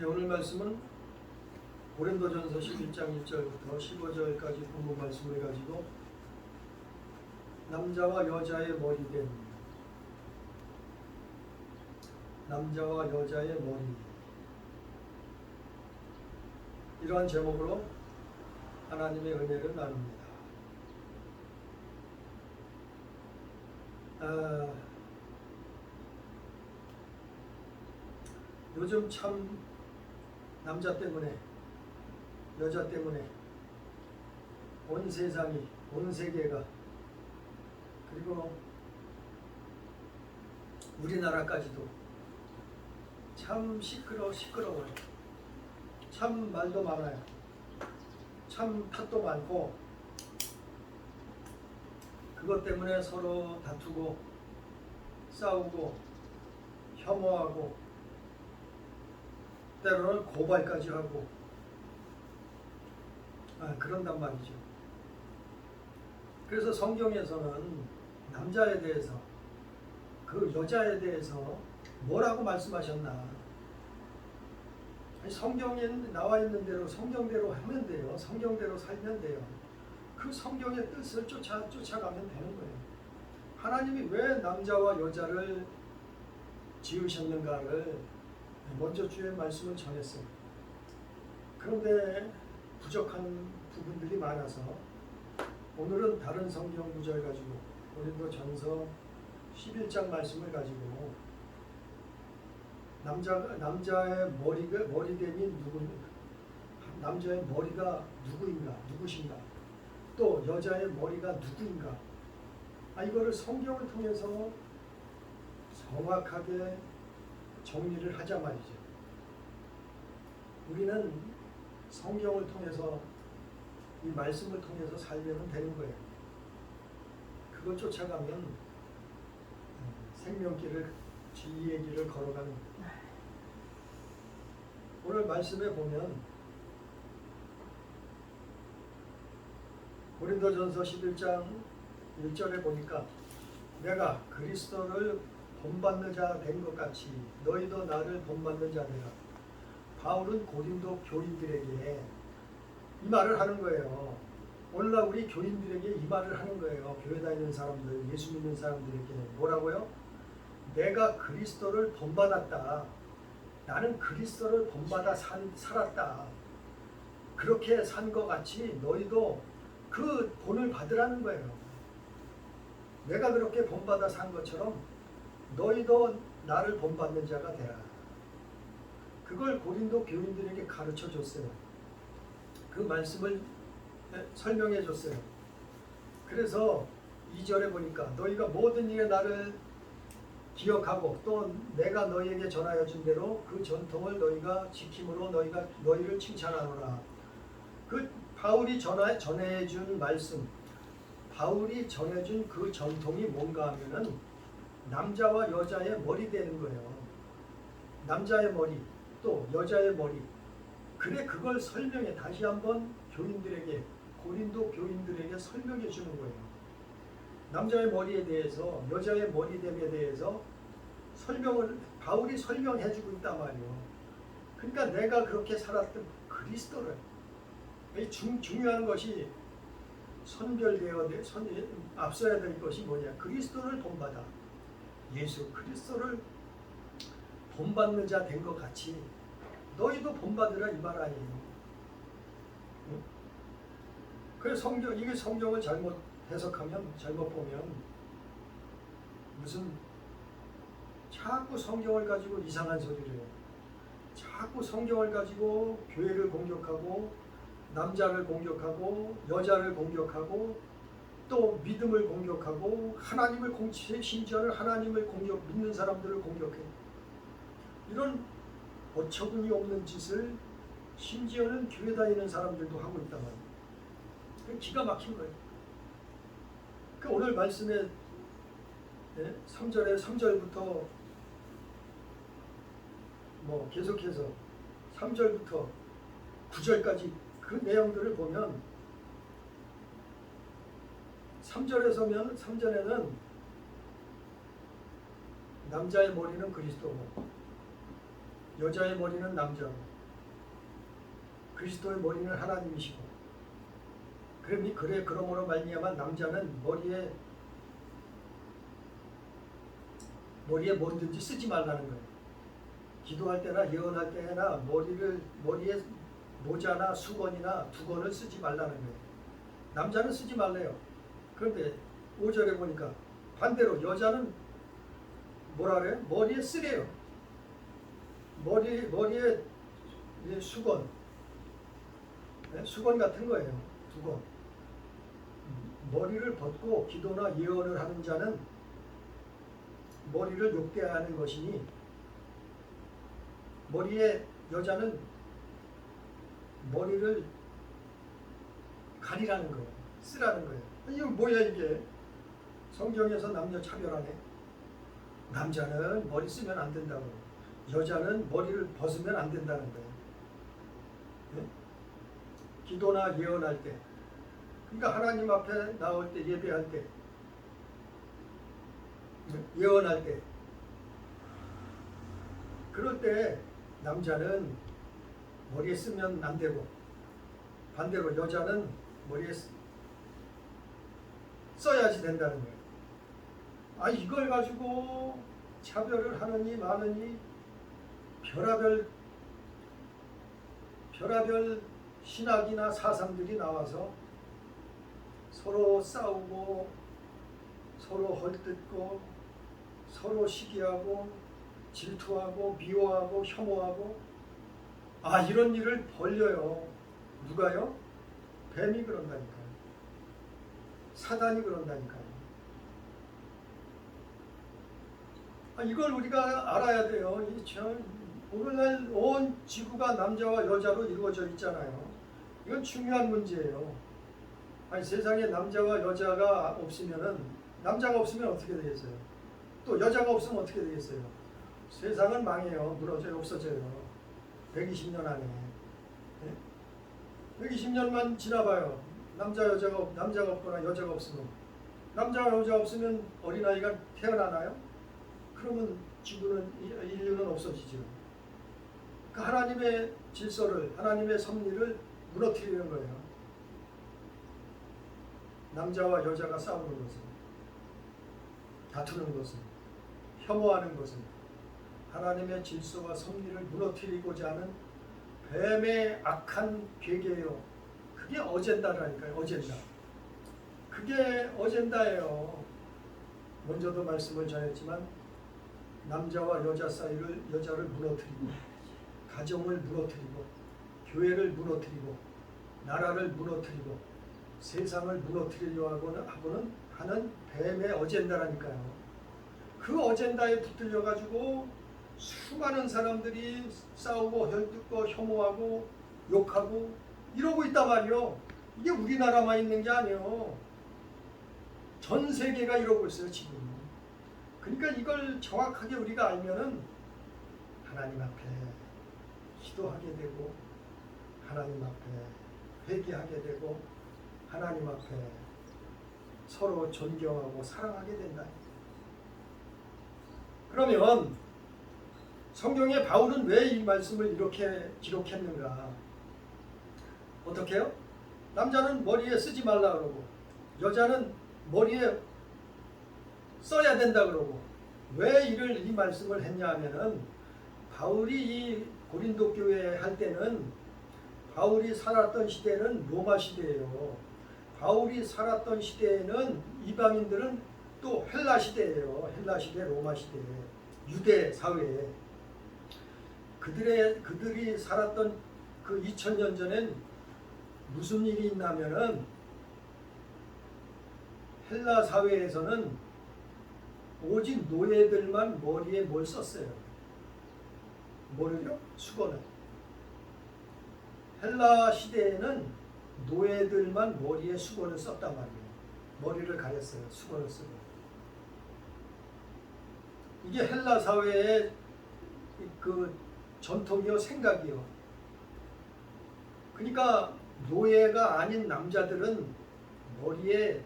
오늘 말씀은 고린도전서 11장 1절부터 15절까지 본문 말씀을 가지고 남자와 여자의 머리된 남자와 여자의 머리, 이러한 제목으로 하나님의 은혜를 나눕니다. 요즘 참 남자 때문에, 여자 때문에 온 세상이, 온 세계가, 그리고 우리나라까지도 참 시끄러워요. 참 말도 많아요. 참 탓도 많고, 그것 때문에 서로 다투고 싸우고 혐오하고 때로는 고발까지 하고 그런단 말이죠. 그래서 성경에서는 남자에 대해서, 그 여자에 대해서 뭐라고 말씀하셨나? 성경에 나와 있는 대로 성경대로 하면 돼요. 성경대로 살면 돼요. 그 성경의 뜻을 쫓아가면 되는 거예요. 하나님이 왜 남자와 여자를 지으셨는가를 먼저 주의 말씀을 전했어요. 그런데 부족한 부분들이 많아서 오늘은 다른 성경 구절 가지고, 고린도전서 11장 말씀을 가지고 남자의 머리됨이 남자의 머리가 누구신가? 또 여자의 머리가 누구인가? 이거를 성경을 통해서 정확하게 정리를 하자 말이죠. 우리는 성경을 통해서, 이 말씀을 통해서 살면 되는 거예요. 그걸 쫓아가면 생명길을, 진리의 길을 걸어가는 거예요. 오늘 말씀에 보면 고린도전서 11장 1절에 보니까 내가 그리스도를 본받는 자 된 것 같이 너희도 나를 본받는 자 되라. 바울은 고린도 교인들에게 이 말을 하는 거예요. 오늘날 우리 교인들에게 이 말을 하는 거예요. 교회 다니는 사람들, 예수 믿는 사람들에게 뭐라고요? 내가 그리스도를 본받았다. 나는 그리스도를 본받아 살았다. 그렇게 산 것 같이 너희도 그 본을 받으라는 거예요. 내가 그렇게 본받아 산 것처럼 너희도 나를 본받는 자가 되라. 그걸 고린도 교인들에게 가르쳐 줬어요. 그 말씀을 설명해 줬어요. 그래서 2절에 보니까 너희가 모든 일에 나를 기억하고 또 내가 너희에게 전하여 준 대로 그 전통을 너희가 지킴으로 너희를 칭찬하노라. 그 바울이 전해준 말씀, 바울이 전해준 그 전통이 뭔가 하면은 남자와 여자의 머리 되는 거예요. 남자의 머리, 또 여자의 머리. 그래, 그걸 설명해, 다시 한번 교인들에게, 고린도 교인들에게 설명해 주는 거예요. 남자의 머리에 대해서, 여자의 머리됨에 대해서 바울이 설명해 주고 있단 말이에요. 그러니까 내가 그렇게 살았던 그리스도를, 중요한 것이 앞서야 될 것이 뭐냐? 그리스도를 본받아. 예수 그리스도를 본받는 자 된 것 같이 너희도 본받으라, 이 말 아니에요. 응? 그래서 이게 성경을 잘못 해석하면, 잘못 보면 무슨 자꾸 성경을 가지고 이상한 소리를 해요. 자꾸 성경을 가지고 교회를 공격하고, 남자를 공격하고, 여자를 공격하고, 또 믿음을 공격하고, 심지어는 하나님을 믿는 사람들을 공격해. 이런 어처구니 없는 짓을 심지어는 교회 다니는 사람들도 하고 있단 말이에요. 기가 막힌 거예요. 오늘 말씀에 3절부터 계속해서 3절부터 9절까지 그 내용들을 보면 3절에는 남자의 머리는 그리스도고 여자의 머리는 남자고 그리스도의 머리는 하나님이시고 그러므로 말미암아 남자는 머리에 뭐든지 쓰지 말라는 거예요. 기도할 때나 예언할 때나 머리에 모자나 수건이나 두건을 쓰지 말라는 거예요. 남자는 쓰지 말래요. 그런데 5절에 보니까 반대로 여자는 뭐라 그래요? 머리에 쓰래요. 머리에 수건, 수건 같은 거예요. 두건. 머리를 벗고 기도나 예언을 하는 자는 머리를 욕되하는 것이니 여자는 머리를 가리라는 거예요. 쓰라는 거예요. 이거 뭐야 이게? 성경에서 남녀 차별하네. 남자는 머리 쓰면 안 된다고, 여자는 머리를 벗으면 안 된다는 거예요. 네? 기도나 예언할 때, 그러니까 하나님 앞에 나올 때, 예배할 때, 예언할 때, 그럴 때 남자는 머리에 쓰면 안 되고 반대로 여자는 머리에 써야지 된다는 거예요. 이걸 가지고 차별을 하느니 마느니 별하별 신학이나 사상들이 나와서 서로 싸우고 서로 헐뜯고 서로 시기하고 질투하고 미워하고 혐오하고 이런 일을 벌려요. 누가요? 뱀이 그런다니까요. 사단이 그런다니까요. 이걸 우리가 알아야 돼요. 오늘날 온 지구가 남자와 여자로 이루어져 있잖아요. 이건 중요한 문제예요. 세상에 남자와 여자가 없으면 어떻게 되겠어요? 또 여자가 없으면 어떻게 되겠어요? 세상은 망해요. 무너져요. 없어져요. 120년 안에. 120년만 지나봐요. 남자가 없거나 여자가 없으면, 남자와 여자가 없으면 어린아이가 태어나나요? 그러면 인류는 없어지죠. 하나님의 질서를, 하나님의 섭리를 무너뜨리는 거예요. 남자와 여자가 싸우는 것은, 다투는 것은, 혐오하는 것은 하나님의 질서와 섭리를 무너뜨리고자 하는 뱀의 악한 계계예요. 그게 어젠다라니까요. 어젠다. 그게 어젠다예요. 먼저도 말씀을 전했지만 남자와 여자 사이를, 여자를 무너뜨리고 가정을 무너뜨리고 교회를 무너뜨리고 나라를 무너뜨리고 세상을 무너뜨리려 하는 뱀의 어젠다라니까요. 그 어젠다에 붙들려 가지고 수많은 사람들이 싸우고 혈뜯고 혐오하고 욕하고 이러고 있단 말이요. 이게 우리나라만 있는 게 아니에요. 전 세계가 이러고 있어요 지금. 그러니까 이걸 정확하게 우리가 알면은 하나님 앞에 기도하게 되고 하나님 앞에 회개하게 되고 하나님 앞에 서로 존경하고 사랑하게 된다. 그러면 성경에 바울은 왜 이 말씀을 이렇게 기록했는가? 어떻게 해요? 남자는 머리에 쓰지 말라 그러고 여자는 머리에 써야 된다 그러고 왜 이 말씀을 했냐 하면은 바울이 이 고린도 교회 할 때는 바울이 살았던 시대는 로마 시대예요. 바울이 살았던 시대에는 이방인들은 또 헬라 시대예요. 헬라 시대, 로마 시대, 유대 사회에 그들이 살았던 그 2000년 전엔 무슨 일이 있냐면은 헬라 사회에서는 오직 노예들만 머리에 뭘 썼어요. 뭐를요? 수건을. 헬라 시대에는 노예들만 머리에 수건을 썼단 말이에요. 머리를 가렸어요. 수건을 쓰고. 이게 헬라 사회의 그 전통이요, 생각이요. 그러니까 노예가 아닌 남자들은 머리에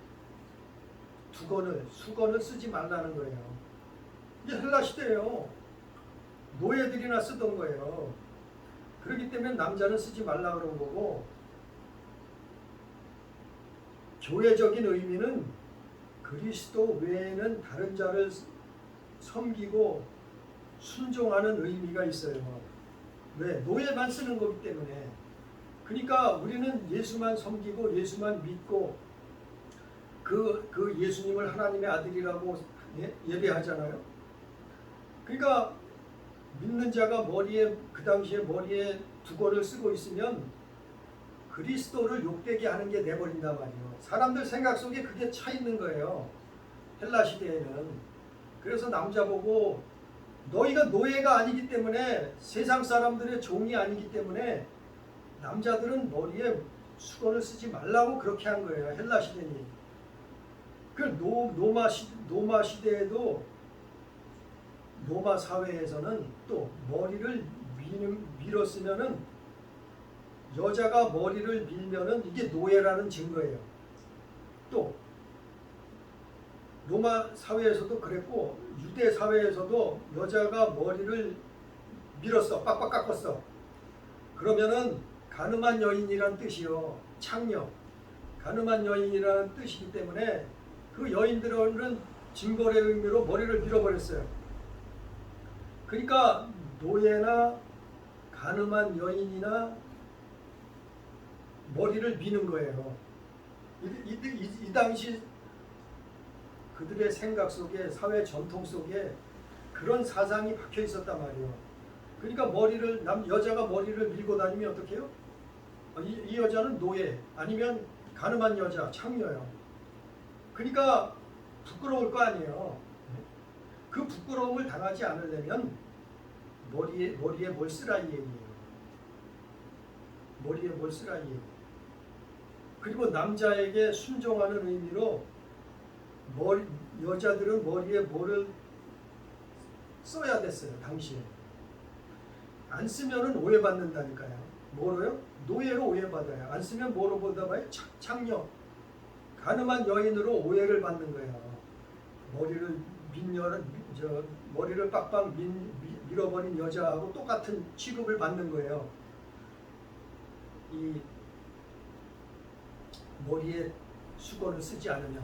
수건을 쓰지 말라는 거예요. 이게 헬라 시대예요. 노예들이나 쓰던 거예요. 그렇기 때문에 남자는 쓰지 말라 그런 거고, 교회적인 의미는 그리스도 외에는 다른 자를 섬기고 순종하는 의미가 있어요. 왜? 노예만 쓰는 거기 때문에. 그러니까 우리는 예수만 섬기고 예수만 믿고 그 예수님을 하나님의 아들이라고 예배하잖아요. 그러니까 믿는 자가 그 당시에 머리에 두건을 쓰고 있으면 그리스도를 욕되게 하는 게 돼버린단 말이에요. 사람들 생각 속에 그게 차 있는 거예요. 헬라 시대에는. 그래서 남자 보고 너희가 노예가 아니기 때문에, 세상 사람들의 종이 아니기 때문에 남자들은 머리에 수건을 쓰지 말라고 그렇게 한 거예요. 헬라 시대니. 그 로마 시대에도, 로마 사회에서는 또 머리를 밀었으면은, 여자가 머리를 밀면은 이게 노예라는 증거예요. 또 로마 사회에서도 그랬고, 유대 사회에서도 여자가 머리를 밀었어, 빡빡 깎았어. 그러면은 가늠한 여인이란 뜻이요, 창녀, 가늠한 여인이라는 뜻이기 때문에 그 여인들은 징벌의 의미로 머리를 밀어버렸어요. 그러니까 노예나 가늠한 여인이나 머리를 미는 거예요. 이 당시 그들의 생각 속에, 사회 전통 속에 그런 사상이 박혀 있었단 말이에요. 그러니까 여자가 머리를 밀고 다니면 어떻게 해요? 이 여자는 노예, 아니면 가늠한 여자, 창녀예요. 그러니까 부끄러울 거 아니에요. 그 부끄러움을 당하지 않으려면 머리에 뭘 쓰라 이 얘기예요. 머리에 뭘 쓰라 이 얘기예요. 그리고 남자에게 순종하는 의미로 여자들은 머리에 뭐를 써야 됐어요. 당시에. 안 쓰면은 오해받는다니까요. 뭐로요? 노예로 오해받아요. 안 쓰면 뭐로 보다 봐요? 창녀, 가늠한 여인으로 오해를 받는 거예요. 머리를 빡빡 밀어버린 여자하고 똑같은 취급을 받는 거예요. 이 머리에 수건을 쓰지 않으면.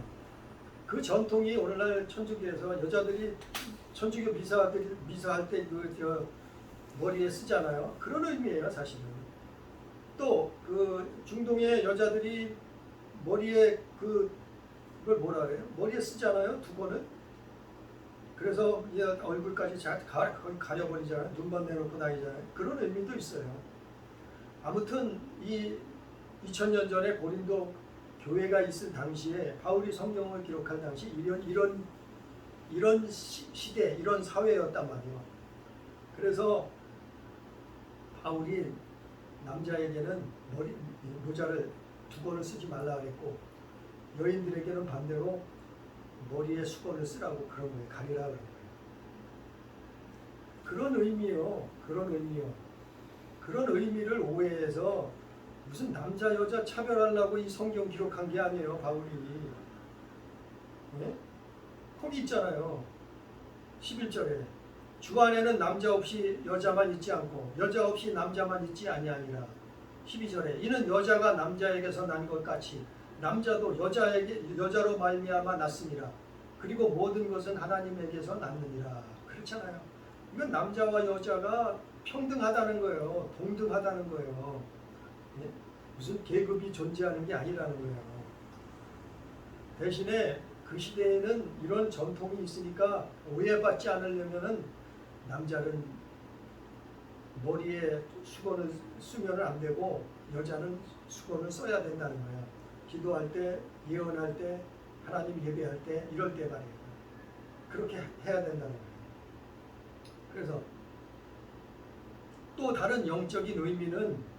그 전통이 오늘날 천주교에서 여자들이 천주교 미사할 때 머리에 쓰잖아요. 그런 의미예요, 사실은. 또 그 중동의 여자들이 머리에 그걸 뭐라 그래요? 머리에 쓰잖아요, 두건을. 그래서 얼굴까지 거의 가려버리잖아요. 눈만 내놓고 다니잖아요. 그런 의미도 있어요. 아무튼 이 2000년 전에 고린도 교회가 있을 당시에, 바울이 성경을 기록할 당시 이런 시대, 이런 사회였단 말이에요. 그래서 바울이 남자에게는 모자를 두건을 쓰지 말라 그랬고, 여인들에게는 반대로 머리에 수건을 쓰라고 그런 거예요. 가리라 그런 거예요. 그런 의미요. 그런 의미를 오해해서 무슨 남자 여자 차별하려고 이 성경 기록한 게 아니에요, 바울이. 네? 거기 있잖아요. 11절에 주 안에는 남자 없이 여자만 있지 않고 여자 없이 남자만 있지 아니하니라. 12절에 이는 여자가 남자에게서 난 것 같이 남자도 여자로 말미암아 났으니라. 그리고 모든 것은 하나님에게서 났느니라. 그렇잖아요. 이건 남자와 여자가 평등하다는 거예요. 동등하다는 거예요. 예? 무슨 계급이 존재하는 게 아니라는 거예요. 대신에 그 시대에는 이런 전통이 있으니까 오해받지 않으려면은 남자는 머리에 수건을 쓰면 안 되고 여자는 수건을 써야 된다는 거예요. 기도할 때, 예언할 때, 하나님 예배할 때, 이럴 때 말이에요. 그렇게 해야 된다는 거예요. 그래서 또 다른 영적인 의미는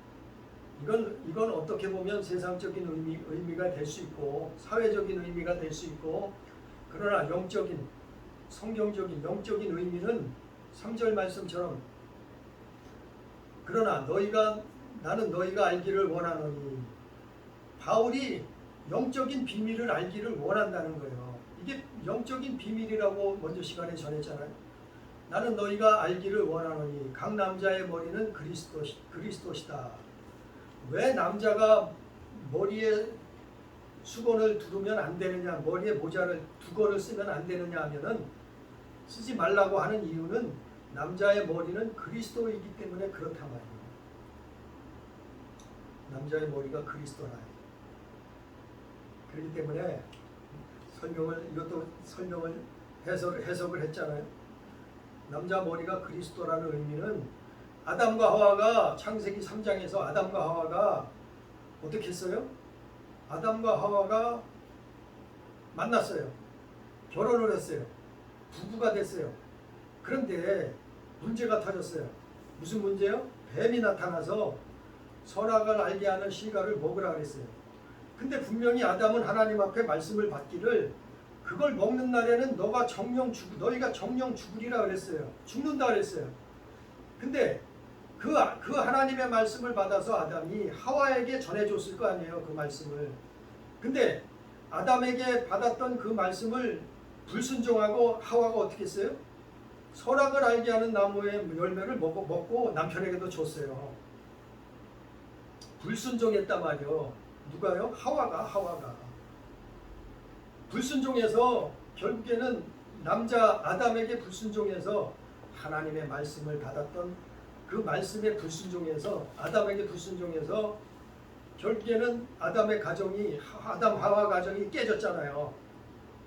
이건 어떻게 보면 세상적인 의미가 될 수 있고 사회적인 의미가 될 수 있고, 그러나 성경적인 영적인 의미는 3절 말씀처럼 그러나 나는 너희가 알기를 원하노니, 바울이 영적인 비밀을 알기를 원한다는 거예요. 이게 영적인 비밀이라고 먼저 시간에 전했잖아요. 나는 너희가 알기를 원하노니 각 남자의 머리는 그리스도시다. 왜 남자가 머리에 수건을 두르면 안 되느냐, 머리에 모자를 두건을 쓰면 안 되느냐 하면은 쓰지 말라고 하는 이유는 남자의 머리는 그리스도이기 때문에 그렇단 말이에요. 남자의 머리가 그리스도라. 그렇기 때문에 이것도 설명을 해석을 했잖아요. 남자 머리가 그리스도라는 의미는 아담과 하와가 창세기 3장에서 아담과 하와가 어떻게 했어요? 아담과 하와가 만났어요. 결혼을 했어요. 부부가 됐어요. 그런데 문제가 터졌어요. 무슨 문제요? 뱀이 나타나서 선악을 알게 하는 실과를 먹으라 그랬어요. 근데 분명히 아담은 하나님 앞에 말씀을 받기를 그걸 먹는 날에는 너희가 정령 죽으리라 그랬어요. 죽는다 그랬어요. 근데 그 하나님의 말씀을 받아서 아담이 하와에게 전해줬을 거 아니에요. 그 말씀을. 근데 아담에게 받았던 그 말씀을 불순종하고 하와가 어떻게 했어요? 선악을 알게 하는 나무의 열매를 먹고 남편에게도 줬어요. 불순종했단 말이요. 누가요? 하와가. 불순종해서 결국에는 남자 아담에게 불순종해서 하나님의 말씀을 받았던 그 말씀에 불순종해서 아담에게 불순종해서 결국에는 아담의 가정이 아담 하와 가정이 깨졌잖아요.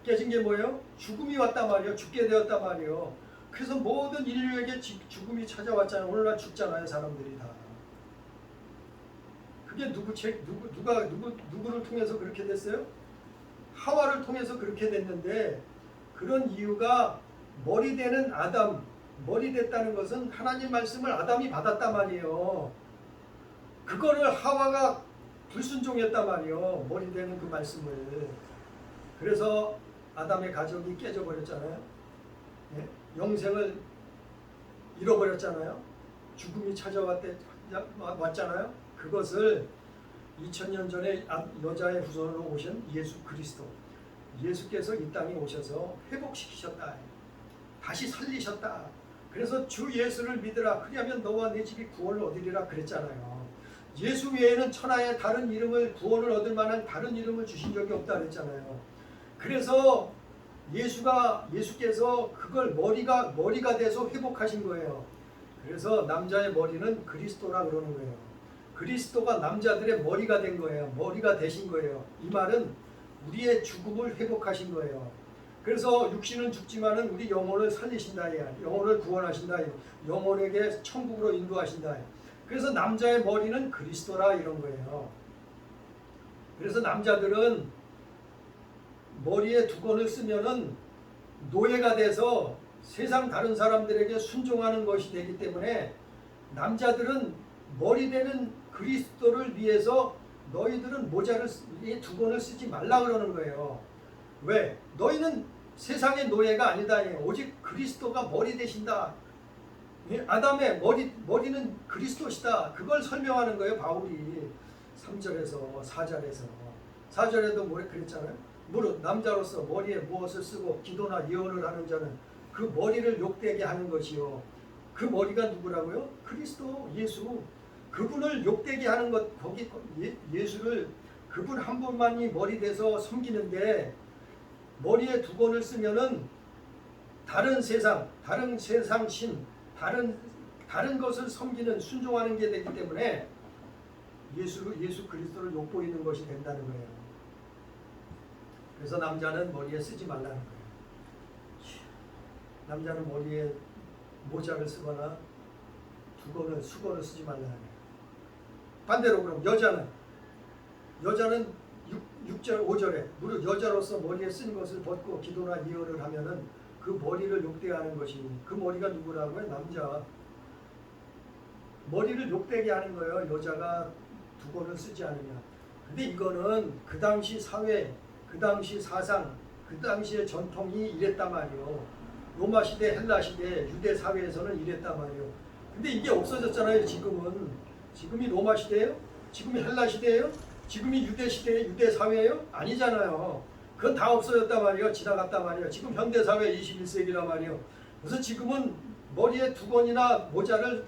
깨진 게 뭐예요? 죽음이 왔단 말이에요. 죽게 되었단 말이에요. 그래서 모든 인류에게 죽음이 찾아왔잖아요. 오늘날 죽잖아요. 사람들이 다. 그게 누구를 통해서 그렇게 됐어요? 하와를 통해서 그렇게 됐는데 그런 이유가 머리 되는 아담, 머리 됐다는 것은 하나님 말씀을 아담이 받았단 말이에요. 그거를 하와가 불순종했단 말이에요. 머리 되는 그 말씀을. 그래서 아담의 가족이 깨져버렸잖아요. 예? 영생을 잃어버렸잖아요. 죽음이 왔잖아요. 그것을 2000년 전에 여자의 후손으로 오신 예수 그리스도, 예수께서 이 땅에 오셔서 회복시키셨다. 다시 살리셨다. 그래서 주 예수를 믿으라. 그리하면 너와 내 집이 구원을 얻으리라 그랬잖아요. 예수 외에는 천하에 다른 이름을 구원을 얻을 만한 다른 이름을 주신 적이 없다 그랬잖아요. 그래서 예수께서 그걸 머리가 돼서 회복하신 거예요. 그래서 남자의 머리는 그리스도라 그러는 거예요. 그리스도가 남자들의 머리가 된 거예요. 머리가 되신 거예요. 이 말은 우리의 죽음을 회복하신 거예요. 그래서 육신은 죽지만은 우리 영혼을 살리신다. 영혼을 구원하신다. 영혼에게 천국으로 인도하신다. 그래서 남자의 머리는 그리스도라 이런 거예요. 그래서 남자들은 머리에 두건을 쓰면은 노예가 돼서 세상 다른 사람들에게 순종하는 것이 되기 때문에 남자들은 머리 되는 그리스도를 위해서 너희들은 두건을 쓰지 말라 그러는 거예요. 왜? 너희는 세상의 노예가 아니다. 오직 그리스도가 머리 되신다. 아담의 머리는 그리스도시다. 그걸 설명하는 거예요. 바울이 3절에서 4절에서. 4절에도 뭐래 그랬잖아요. 무릇 남자로서 머리에 무엇을 쓰고 기도나 예언을 하는 자는 그 머리를 욕되게 하는 것이요. 그 머리가 누구라고요? 그리스도 예수. 그분을 욕되게 하는 것, 예수를 그분 한 분만이 머리 돼서 섬기는데 머리에 두건을 쓰면은 다른 세상 신, 다른 것을 섬기는 순종하는 게 되기 때문에 예수 그리스도를 욕보이는 것이 된다는 거예요. 그래서 남자는 머리에 쓰지 말라는 거예요. 남자는 머리에 모자를 쓰거나 수건을 쓰지 말라는 거예요. 반대로 그럼 여자는 6절 5절에 무릇 여자로서 머리에 쓴 것을 벗고 기도나 예언을 하면은 그 머리를 욕되게 하는 것이 그 머리가 누구라고요? 남자. 머리를 욕되게 하는 거예요. 여자가 두건을 쓰지 않으면. 근데 이거는 그 당시 사회, 그 당시 사상, 그 당시의 전통이 이랬단 말이에요. 로마 시대, 헬라 시대, 유대 사회에서는 이랬단 말이에요. 근데 이게 없어졌잖아요. 지금이 로마 시대예요? 지금이 헬라 시대예요? 지금이 유대 시대예요? 유대 사회예요? 아니잖아요. 그건 다 없어졌단 말이에요. 지나갔단 말이에요. 지금 현대 사회 21세기란 말이에요. 그래서 지금은 머리에 두건이나 모자를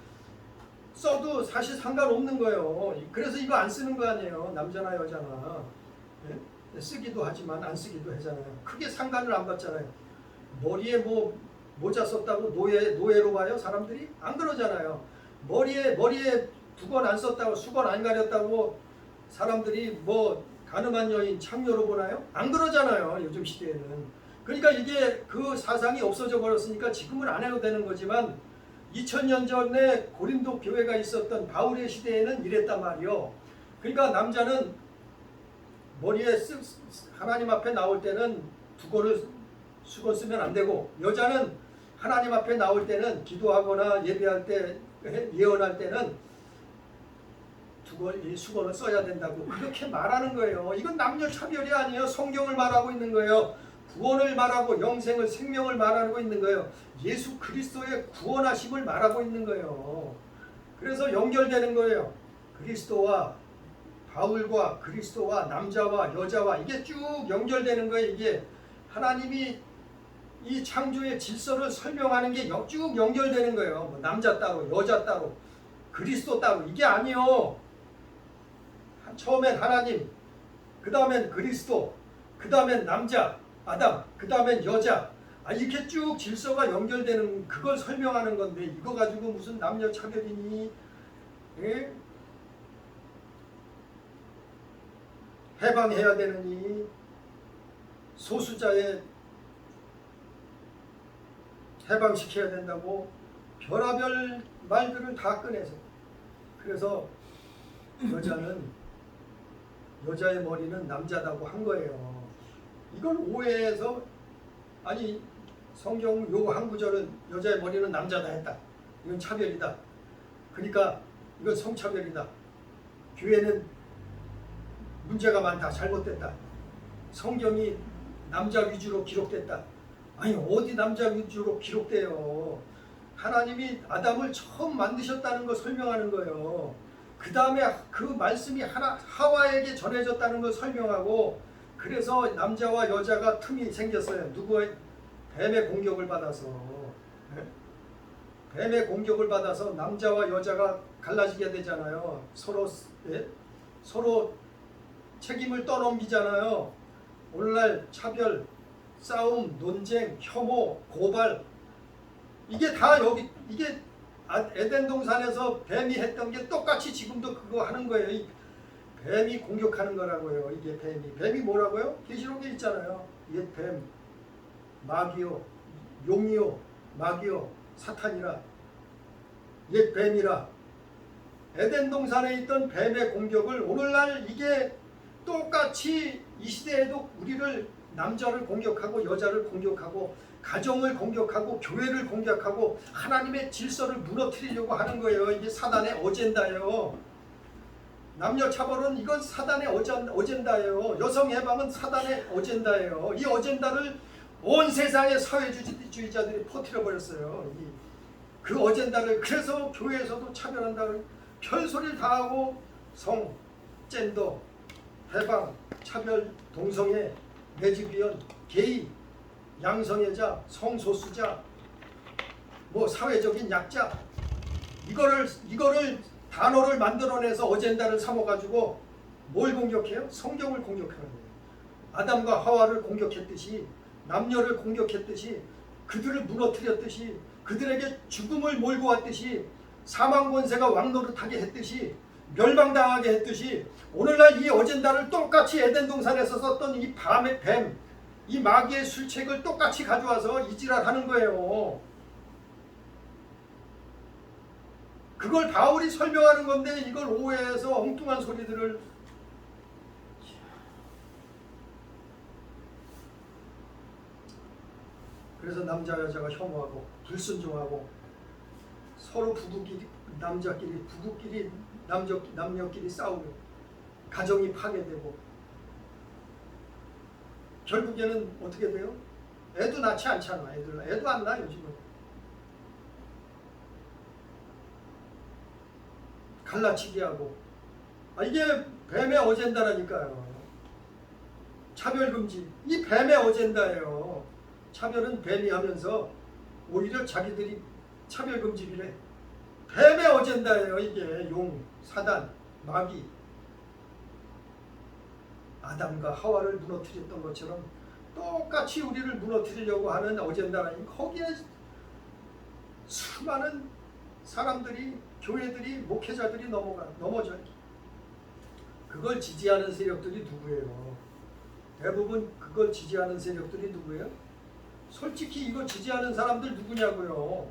써도 사실 상관없는 거예요. 그래서 이거 안 쓰는 거 아니에요. 남자나 여자나. 예? 쓰기도 하지만 안 쓰기도 하잖아요. 크게 상관을 안 받잖아요. 머리에 뭐 모자 썼다고 노예로 봐요 사람들이? 안 그러잖아요. 머리에 두건 안 썼다고 수건 안 가렸다고 사람들이 뭐 가늠한 여인 창녀로 보나요? 안 그러잖아요. 요즘 시대에는. 그러니까 이게 그 사상이 없어져 버렸으니까 지금은 안 해도 되는 거지만 2000년 전에 고린도 교회가 있었던 바울의 시대에는 이랬단 말이요. 그러니까 남자는 머리에 하나님 앞에 나올 때는 두건을 수건 쓰면 안 되고, 여자는 하나님 앞에 나올 때는 기도하거나 예배할 때 예언할 때는 수건을 써야 된다고 그렇게 말하는 거예요. 이건 남녀 차별이 아니에요. 성경을 말하고 있는 거예요. 구원을 말하고 영생을 생명을 말하고 있는 거예요. 예수 그리스도의 구원하심을 말하고 있는 거예요. 그래서 연결되는 거예요. 그리스도와 바울과 그리스도와 남자와 여자와 이게 쭉 연결되는 거예요. 이게 하나님이 이 창조의 질서를 설명하는 게 쭉 연결되는 거예요. 뭐 남자 따로 여자 따로 그리스도 따로 이게 아니요. 처음엔 하나님, 그 다음엔 그리스도, 그 다음엔 남자 아담, 그 다음엔 여자, 이렇게 쭉 질서가 연결되는 그걸 설명하는 건데 이거 가지고 무슨 남녀 차별이니? 예? 해방해야 되느니? 소수자의 해방시켜야 된다고 별의별 말들을 다 꺼내서, 그래서 여자의 머리는 남자다고 한 거예요. 이걸 오해해서 아니 성경 요 한 구절은 여자의 머리는 남자다 했다. 이건 차별이다. 그러니까 이건 성차별이다. 교회는 문제가 많다. 잘못됐다. 성경이 남자 위주로 기록됐다. 아니 어디 남자 위주로 기록돼요. 하나님이 아담을 처음 만드셨다는 거 설명하는 거예요. 그 다음에 그 말씀이 하와에게 전해졌다는 걸 설명하고, 그래서 남자와 여자가 틈이 생겼어요. 누구의? 뱀의 공격을 받아서. 뱀의 공격을 받아서 남자와 여자가 갈라지게 되잖아요. 서로 책임을 떠넘기잖아요. 오늘날 차별, 싸움, 논쟁, 혐오, 고발, 이게 다 이게 에덴 동산에서 뱀이 했던 게 똑같이 지금도 그거 하는 거예요. 뱀이 공격하는 거라고요. 이게 뱀이 뭐라고요? 계시록에 있잖아요. 옛 뱀, 마귀요, 용이요, 마귀요, 사탄이라, 옛 뱀이라. 에덴 동산에 있던 뱀의 공격을 오늘날 이게 똑같이 이 시대에도 우리를 남자를 공격하고 여자를 공격하고 가정을 공격하고 교회를 공격하고 하나님의 질서를 무너뜨리려고 하는 거예요. 이게 사단의 어젠다예요. 남녀 차별은 이건 사단의 어젠다예요. 여성 해방은 사단의 어젠다예요. 이 어젠다를 온 세상의 사회주의자들이 퍼뜨려 버렸어요. 그 어젠다를, 그래서 교회에서도 차별한다고 별소리를 다 하고 성, 젠더, 해방, 차별, 동성애, 레즈비언, 게이, 양성애자, 성소수자, 뭐 사회적인 약자, 이거를 단어를 만들어내서 어젠다를 삼아가지고 뭘 공격해요? 성경을 공격하는 거예요. 아담과 하와를 공격했듯이, 남녀를 공격했듯이, 그들을 무너뜨렸듯이, 그들에게 죽음을 몰고 왔듯이, 사망 권세가 왕노릇하게 했듯이, 멸망당하게 했듯이, 오늘날 이 어젠다를 똑같이 에덴 동산에서 썼던 이 밤의 뱀, 이 마귀의 술책을 똑같이 가져와서 이지랄하는 거예요. 그걸 바울이 설명하는 건데 이걸 오해해서 엉뚱한 소리들을. 그래서 남자 여자가 혐오하고 불순종하고 서로 남녀끼리 싸우고 가정이 파괴되고 결국에는 어떻게 돼요? 애도 낳지 않잖아. 애도 안 낳아 요즘은. 갈라치기 하고. 이게 뱀의 어젠다라니까요. 차별금지. 이 뱀의 어젠다예요. 차별은 뱀이 하면서 오히려 자기들이 차별금지기래. 뱀의 어젠다예요. 이게 용, 사단, 마귀. 아담과 하와를 무너뜨렸던 것처럼 똑같이 우리를 무너뜨리려고 하는 어젠다라니, 거기에 수많은 사람들이, 교회들이, 목회자들이 넘어져요. 그걸 지지하는 세력들이 누구예요? 대부분 그걸 지지하는 세력들이 누구예요? 솔직히 이거 지지하는 사람들 누구냐고요.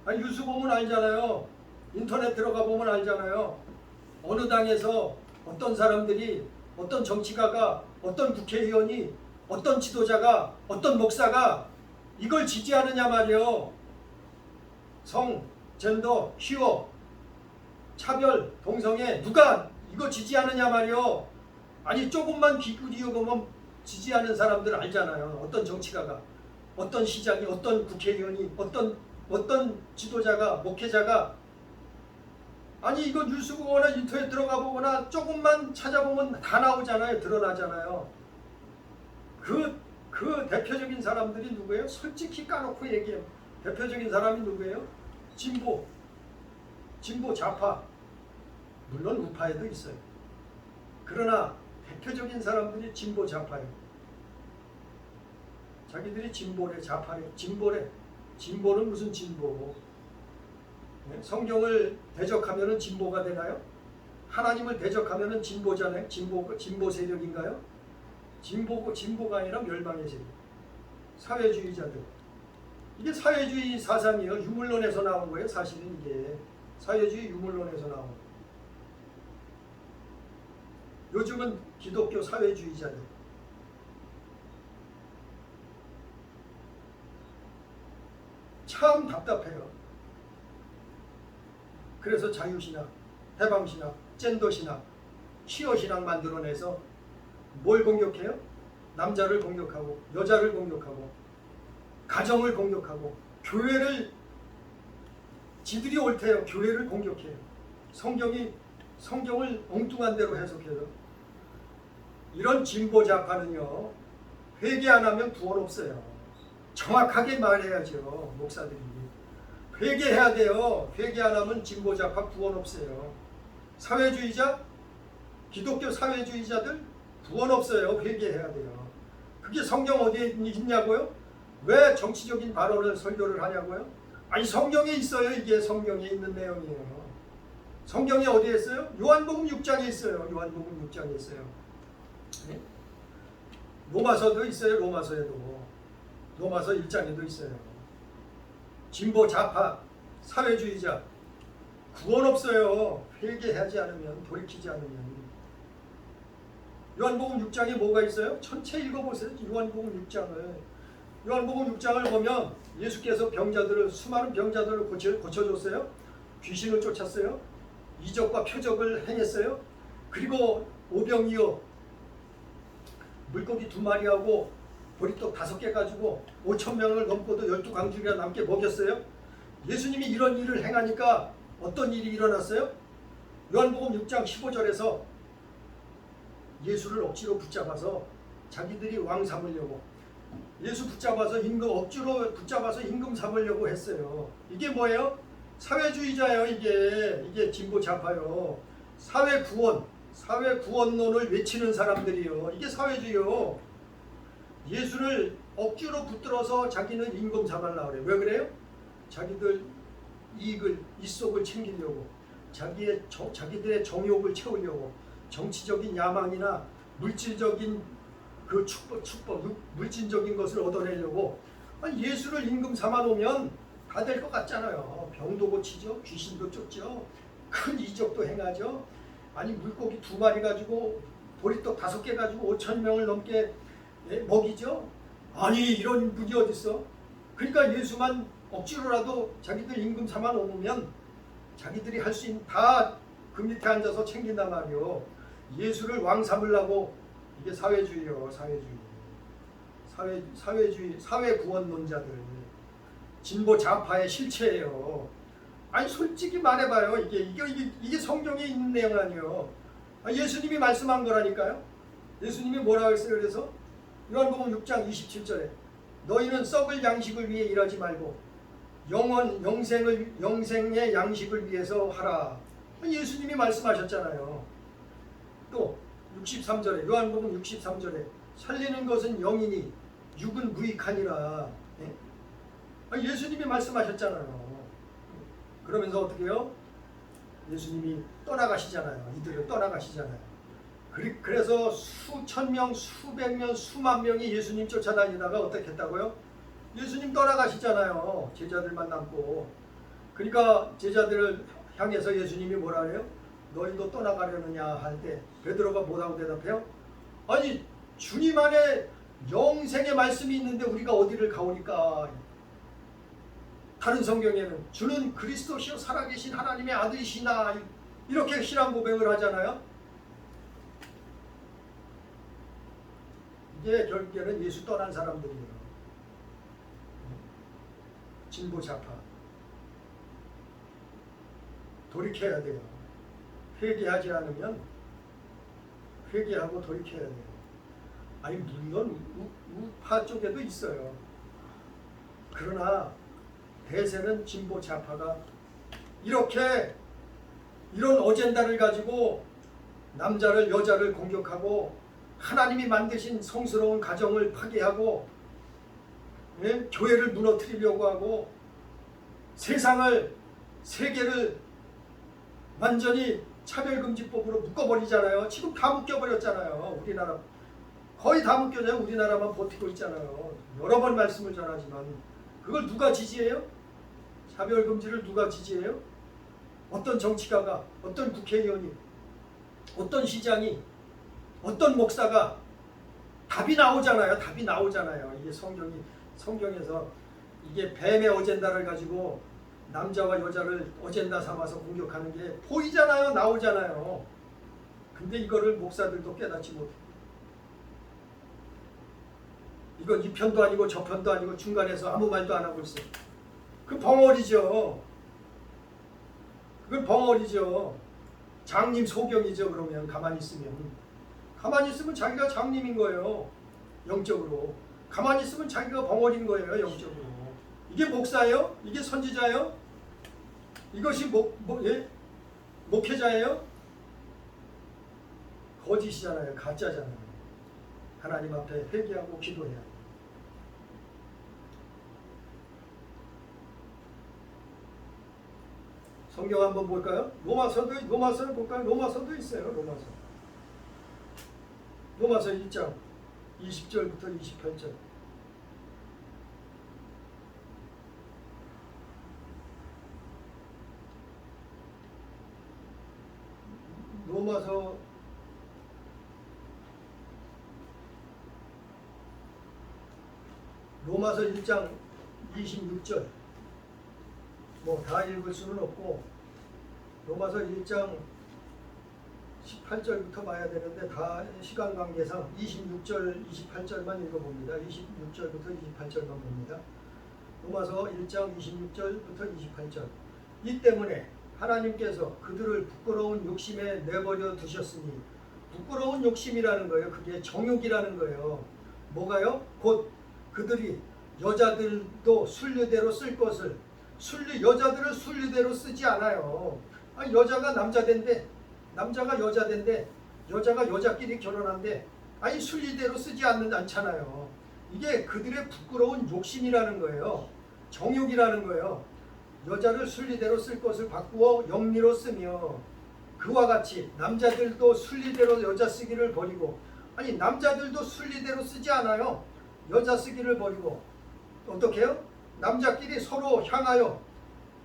아니, 뉴스 보면 알잖아요. 인터넷 들어가 보면 알잖아요. 어느 당에서 어떤 사람들이, 어떤 정치가가, 어떤 국회의원이, 어떤 지도자가, 어떤 목사가 이걸 지지하느냐 말이에요. 성, 젠더, 퀴어, 차별, 동성애, 누가 이거 지지하느냐 말이에요. 아니, 조금만 귀 기울여보면 지지하는 사람들 알잖아요. 어떤 정치가가, 어떤 시장이, 어떤 국회의원이, 어떤 지도자가, 목회자가. 아니, 이거 뉴스 보거나 인터넷 들어가 보거나 조금만 찾아보면 다 나오잖아요. 드러나잖아요. 그 대표적인 사람들이 누구예요? 솔직히 까놓고 얘기해요. 대표적인 사람이 누구예요? 진보, 좌파. 물론 우파에도 있어요. 그러나 대표적인 사람들이 진보, 좌파예요. 자기들이 진보래, 좌파래, 진보래. 진보는 무슨 진보? 성경을 대적하면은 진보가 되나요? 하나님을 대적하면은 진보잖아요. 진보 세력인가요? 진보가 아니라 멸망의 세력. 사회주의자들. 이게 사회주의 사상이에요. 유물론에서 나온 거예요. 사실은 이게 사회주의 유물론에서 나온 거예요. 요즘은 기독교 사회주의자들. 참 답답해요. 그래서 자유신학, 해방신학, 젠더신학, 퀴어신학 만들어내서 뭘 공격해요? 남자를 공격하고, 여자를 공격하고, 가정을 공격하고, 교회를, 지들이 옳대요. 교회를 공격해요. 성경을 엉뚱한 대로 해석해요. 이런 진보 좌파는요, 회개 안 하면 구원 없어요. 정확하게 말해야죠. 목사들이 회개해야 돼요. 회개 안 하면 진보 좌파 구원 없어요. 사회주의자, 기독교 사회주의자들 구원 없어요. 회개해야 돼요. 그게 성경 어디에 있냐고요? 왜 정치적인 발언을 설교를 하냐고요? 아니, 성경에 있어요. 이게 성경에 있는 내용이에요. 성경에 어디에 있어요? 요한복음 6장에 있어요. 요한복음 6장에 있어요. 네? 로마서도 있어요. 로마서에도. 로마서 1장에도 있어요. 진보 좌파 사회주의자 구원 없어요. 회개하지 않으면, 돌이키지 않으면. 요한복음 6장에 뭐가 있어요? 전체 읽어보세요. 요한복음 6장을. 요한복음 6장을 보면 예수께서 수많은 병자들을 고쳐줬어요. 귀신을 쫓았어요. 이적과 표적을 행했어요. 그리고 오병이어 물고기 2마리하고 보리떡 5개 가지고 5,000명을 넘고도 12강줄이나 남게 먹였어요. 예수님이 이런 일을 행하니까 어떤 일이 일어났어요? 요한복음 6장 15절에서 예수를 억지로 붙잡아서 자기들이 왕 삼으려고, 예수 억지로 붙잡아서 임금 삼으려고 했어요. 이게 뭐예요? 사회주의자예요. 이게 진보 좌파요. 사회 구원론을 외치는 사람들이요. 이게 사회주의요. 예수를 억지로 붙들어서 자기는 임금 삼으려고 그래요. 왜 그래요? 자기들 이익을, 이속을 챙기려고, 자기들의 정욕을 채우려고, 정치적인 야망이나 물질적인 그 축복, 물질적인 것을 얻어내려고. 아니, 예수를 임금 삼아 놓으면 다 될 것 같잖아요. 병도 고치죠, 귀신도 쫓죠, 큰 이적도 행하죠. 아니, 물고기 2마리 가지고 보리떡 5개 가지고 5,000명을 넘게 먹이죠. 아니, 이런 분이 어딨어? 그러니까 예수만 억지로라도 자기들 임금 삼아 놓으면 자기들이 할 수 있는 다 그 밑에 앉아서 챙긴단 말이요. 예수를 왕 삼으려고. 이게 사회주의요. 사회 구원론자들, 진보 좌파의 실체예요. 아니, 솔직히 말해봐요. 이게 성경에 있는 내용 아니에요. 예수님이 말씀한 거라니까요. 예수님이 뭐라고 했어요? 그래서 요한복음 6장 27절에 너희는 썩을 양식을 위해 일하지 말고 영생의 양식을 위해서 하라. 예수님이 말씀하셨잖아요. 또 63절에 요한복음 63절에 살리는 것은 영이니 육은 무익하니라. 예수님이 말씀하셨잖아요. 그러면서 어떻게 해요? 예수님이 떠나가시잖아요. 이들을 떠나가시잖아요. 그래서 수천 명, 수백 명, 수만 명이 예수님 쫓아다니다가 어떻게 했다고요? 예수님 떠나가시잖아요. 제자들만 남고. 그러니까 제자들을 향해서 예수님이 뭐라 그래요? 너희도 떠나가려느냐 할 때 베드로가 뭐라고 대답해요? 아니 주님 안에 영생의 말씀이 있는데 우리가 어디를 가오니까. 다른 성경에는 주는 그리스도시요 살아계신 하나님의 아들이시나 이렇게 신앙 고백을 하잖아요. 이게 결국에는 예수 떠난 사람들이에요. 진보 좌파. 돌이켜야 돼요. 회개하지 않으면 회개하고 돌이켜야 돼요. 아니 물론 우파 쪽에도 있어요. 그러나 대세는 진보 좌파가 이렇게 이런 어젠다를 가지고 남자를 여자를 공격하고 하나님이 만드신 성스러운 가정을 파괴하고 교회를 무너뜨리려고 하고 세계를 완전히 차별금지법으로 묶어버리잖아요. 지금 다 묶여버렸잖아요. 우리나라 거의 다 묶여져요. 우리나라만 버티고 있잖아요. 여러 번 말씀을 전하지만 그걸 누가 지지해요? 차별금지를 누가 지지해요? 어떤 정치가가, 어떤 국회의원이, 어떤 시장이, 어떤 목사가 답이 나오잖아요. 답이 나오잖아요. 이게 성경에서 이게 뱀의 어젠다를 가지고 남자와 여자를 어젠다 삼아서 공격하는 게 보이잖아요. 나오잖아요. 근데 이거를 목사들도 깨닫지 못해요. 이건 이 편도 아니고 저 편도 아니고 중간에서 아무 말도 안 하고 있어요. 그 벙어리죠. 그건 벙어리죠. 장님 소경이죠. 그러면 가만히 있으면 자기가 장님인 거예요. 영적으로. 가만히 있으면 자기가 벙어리인 거예요. 영적으로. 이게 목사예요? 이게 선지자예요? 이것이 목회자예요? 거짓이잖아요. 가짜잖아요. 하나님 앞에 회개하고 기도해야 돼요. 성경 한번 볼까요? 로마서를 볼까요? 로마서도 있어요. 로마서 1장 20절부터 28절. 로마서 1장 26절. 뭐 다 읽을 수는 없고 로마서 1장 18절부터 봐야 되는데 다 시간 관계상 26절, 28절만 읽어봅니다. 26절부터 28절만 봅니다. 로마서 1장 26절부터 28절. 이 때문에 하나님께서 그들을 부끄러운 욕심에 내버려 두셨으니, 부끄러운 욕심이라는 거예요. 그게 정욕이라는 거예요. 뭐가요? 곧 그들이 여자들도 순리대로 쓸 것을, 여자들을 순리대로 쓰지 않아요. 아니, 여자가 남자된데, 남자가 여자된데, 여자가 여자끼리 결혼한데, 아니 순리대로 쓰지 않잖아요. 이게 그들의 부끄러운 욕심이라는 거예요. 정욕이라는 거예요. 여자를 순리대로 쓸 것을 바꾸어 영리로 쓰며, 그와 같이 남자들도 순리대로 여자 쓰기를 버리고, 아니 남자들도 순리대로 쓰지 않아요. 여자 쓰기를 버리고 어떻게 해요? 남자끼리 서로 향하여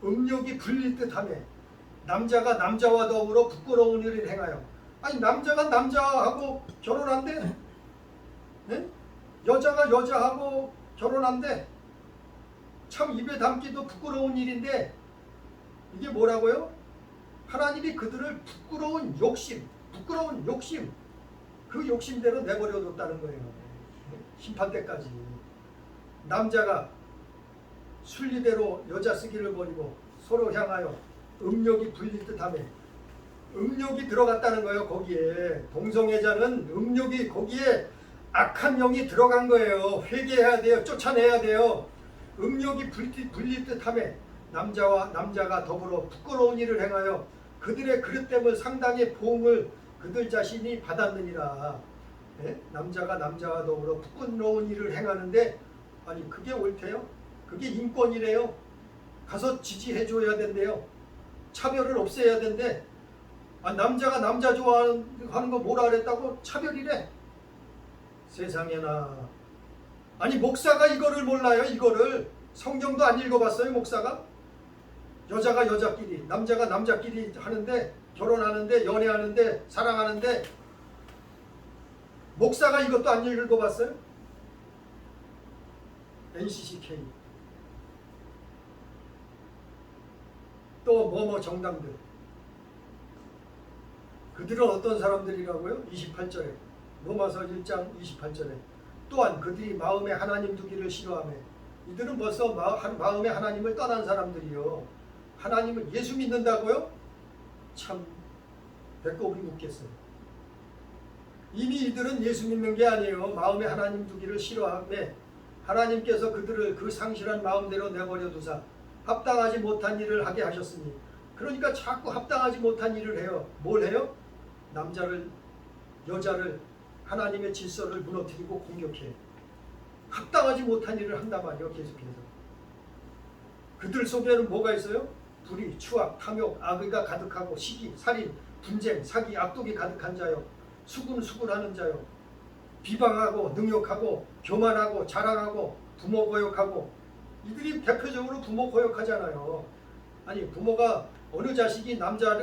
음욕이 불릴 듯하며 남자가 남자와 더불어 부끄러운 일을 행하여. 아니 남자가 남자하고 결혼한대, 네? 여자가 여자하고 결혼한대. 참 입에 담기도 부끄러운 일인데 이게 뭐라고요? 하나님이 그들을 부끄러운 욕심, 그 욕심대로 내버려 뒀다는 거예요. 심판 때까지. 남자가 순리대로 여자 쓰기를 버리고 서로 향하여 음욕이 불릴 듯하며, 음욕이 들어갔다는 거예요. 거기에 동성애자는 음욕이, 거기에 악한 영이 들어간 거예요. 회개해야 돼요. 쫓아내야 돼요. 음력이 불릴 듯하매 남자가 더불어 부끄러운 일을 행하여 그들의 그릇됨을 상당히 보응을 그들 자신이 받았느니라. 예? 남자가 남자와 더불어 부끄러운 일을 행하는데 아니 그게 옳대요? 그게 인권이래요. 가서 지지해줘야 된대요. 차별을 없애야 된대. 아, 남자가 남자 좋아하는 거 뭐라 그랬다고 차별이래. 세상에나. 아니 목사가 이거를 몰라요. 이거를 성경도 안 읽어봤어요. 목사가 여자가 여자끼리 남자가 남자끼리 하는데 결혼하는데 연애하는데 사랑하는데 목사가 이것도 안 읽어봤어요. NCCK 또 뭐뭐 정당들 그들은 어떤 사람들이라고요? 28절에 로마서 1장 28절에 또한 그들이 마음에 하나님 두기를 싫어하며 이들은 벌써 마음에 하나님을 떠난 사람들이요. 하나님을 예수 믿는다고요? 참 배꼽이 묻겠어요. 이미 이들은 예수 믿는 게 아니에요. 마음에 하나님 두기를 싫어하며 하나님께서 그들을 그 상실한 마음대로 내버려 두사 합당하지 못한 일을 하게 하셨으니 그러니까 자꾸 합당하지 못한 일을 해요. 뭘 해요? 남자를 여자를 하나님의 질서를 무너뜨리고 공격해. 합당하지 못한 일을 한단 말이에요. 계속해서. 그들 속에는 뭐가 있어요? 불의, 추악, 탐욕, 악의가 가득하고 시기, 살인, 분쟁, 사기, 악독이 가득한 자요. 수군수군하는 자요. 비방하고 능욕하고 교만하고 자랑하고 부모 고욕하고 이들이 대표적으로 부모 고욕하잖아요. 아니 부모가 어느 자식이 남자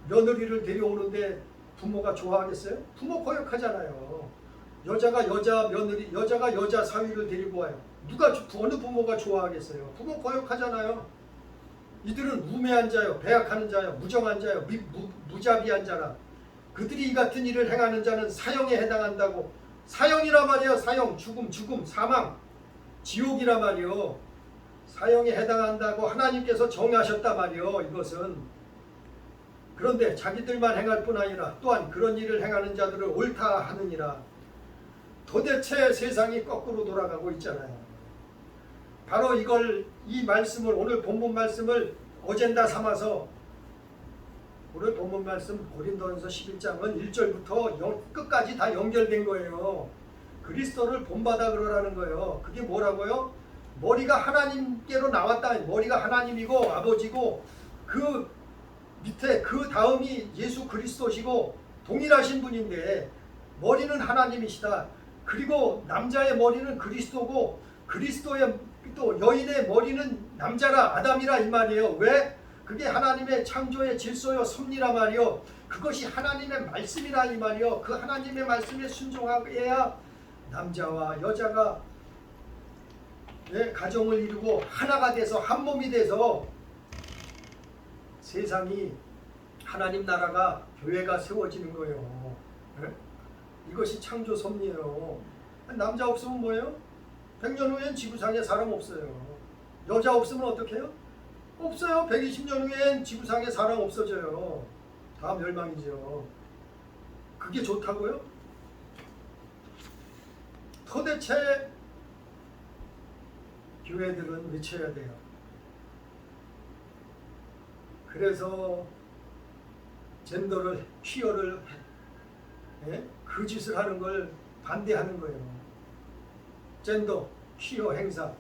며느리를 데려오는데 부모가 좋아하겠어요? 부모 고욕하잖아요. 여자가 여자 사위를 데리고 와요. 어느 부모가 좋아하겠어요? 부모 고욕하잖아요. 이들은 우매한 자요, 배약하는 자요, 무정한 자요, 무자비한 자라. 그들이 이 같은 일을 행하는 자는 사형에 해당한다고. 사형이라 말이에요. 사형, 죽음, 사망, 지옥이라 말이에요. 사형에 해당한다고 하나님께서 정하셨단 말이에요. 이것은. 그런데 자기들만 행할 뿐 아니라 또한 그런 일을 행하는 자들을 옳다 하느니라. 도대체 세상이 거꾸로 돌아가고 있잖아요. 바로 이 말씀을 오늘 본문 말씀을 어젠다 삼아서 오늘 본문 말씀 고린도전서 11장은 1절부터 끝까지 다 연결된 거예요. 그리스도를 본받아 그러라는 거예요. 그게 뭐라고요? 머리가 하나님께로 나왔다. 머리가 하나님이고 아버지고 그 밑에 그 다음이 예수 그리스도시고 동일하신 분인데 머리는 하나님이시다. 그리고 남자의 머리는 그리스도고 그리스도의 또 여인의 머리는 남자라 아담이라 이 말이에요. 왜? 그게 하나님의 창조의 질서요 섭리라 말이요. 그것이 하나님의 말씀이라 이 말이요. 그 하나님의 말씀에 순종해야 남자와 여자가 가정을 이루고 하나가 돼서 한 몸이 돼서 세상이 하나님 나라가 교회가 세워지는 거예요. 이것이 창조 섭리예요. 남자 없으면 뭐예요? 100년 후엔 지구상에 사람 없어요. 여자 없으면 어떻게 해요? 없어요. 120년 후엔 지구상에 사람 없어져요. 다 멸망이죠. 그게 좋다고요? 도대체 교회들은 외쳐야 돼요. 그래서 젠더를 퀴어를 그 짓을 하는 걸 반대하는 거예요. 젠더 퀴어 행사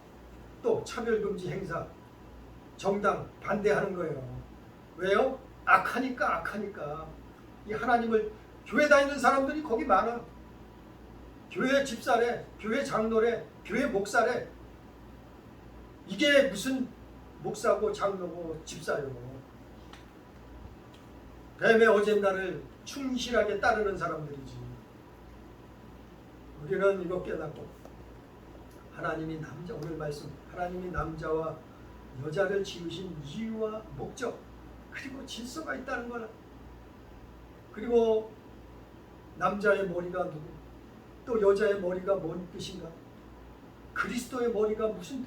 또 차별금지 행사 정당 반대하는 거예요. 왜요? 악하니까. 이 하나님을 교회 다니는 사람들이 거기 많아. 교회 집사래, 교회 장로래, 교회 목사래. 이게 무슨 목사고 장로고 집사요. 뱀의 어젠다를 충실하게 따르는 사람들이지. 우리는 이거 깨닫고 하나님이 오늘 말씀 하나님이 남자와 여자를 지으신 이유와 목적 그리고 질서가 있다는 거라. 그리고 남자의 머리가 누구 또 여자의 머리가 뭔 뜻인가. 그리스도의 머리가 무슨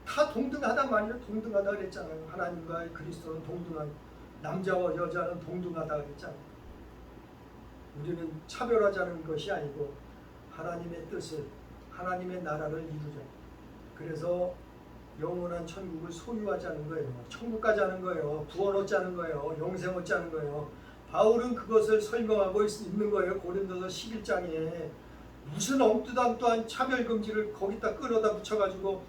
다 동등하단 말이에요. 동등하다 그랬잖아요. 하나님과 그리스도는 동등한 남자와 여자는 동등하다 그랬잖아요. 우리는 차별하자는 것이 아니고 하나님의 뜻을 하나님의 나라를 이루자. 그래서 영원한 천국을 소유하자는 거예요. 천국 가자는 거예요. 구원 얻자는 거예요. 영생 얻자는 거예요. 바울은 그것을 설명하고 있는 거예요. 고린도서 11장에 무슨 엉뚱한 차별금지를 거기다 끌어다 붙여가지고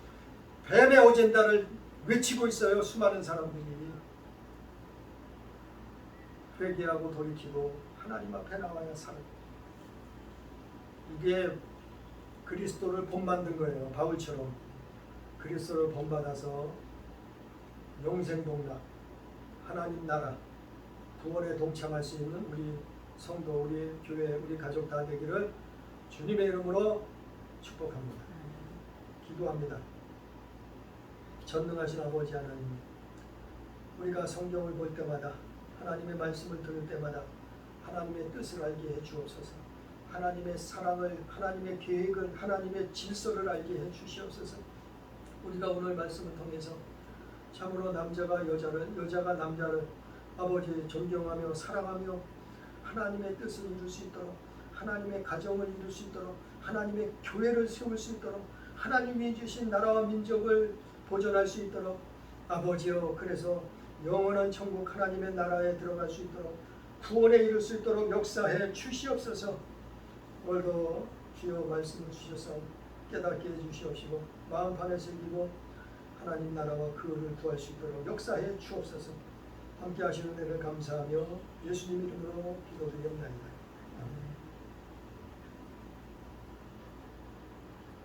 뱀의 어젠다를 외치고 있어요. 수많은 사람들이 회개하고 돌이키고 하나님 앞에 나와야 살아. 이게 그리스도를 본받는 거예요. 바울처럼 그리스도를 본받아서 영생 복락, 하나님 나라, 구원에 동참할 수 있는 우리 성도, 우리 교회, 우리 가족 다 되기를 주님의 이름으로 축복합니다. 기도합니다. 전능하신 아버지 하나님, 우리가 성경을 볼 때마다 하나님의 말씀을 들을 때마다 하나님의 뜻을 알게 해 주옵소서. 하나님의 사랑을, 하나님의 계획을, 하나님의 질서를 알게 해 주시옵소서. 우리가 오늘 말씀을 통해서 참으로 남자가 여자를, 여자가 남자를 아버지 존경하며 사랑하며 하나님의 뜻을 이룰 수 있도록, 하나님의 가정을 이룰 수 있도록, 하나님의 교회를 세울 수 있도록, 하나님이 주신 나라와 민족을 보존할 수 있도록 아버지여, 그래서 영원한 천국 하나님의 나라에 들어갈 수 있도록, 구원에 이룰 수 있도록 역사해 주시옵소서. 오늘도 주여 말씀을 주셔서 깨닫게 해주시옵시고 마음판에 새기고 하나님 나라와 그 의를 구할 수 있도록 역사해 주옵소서. 함께 하시는 은혜를 감사하며 예수님 이름으로 기도드리옵나이다. 아멘.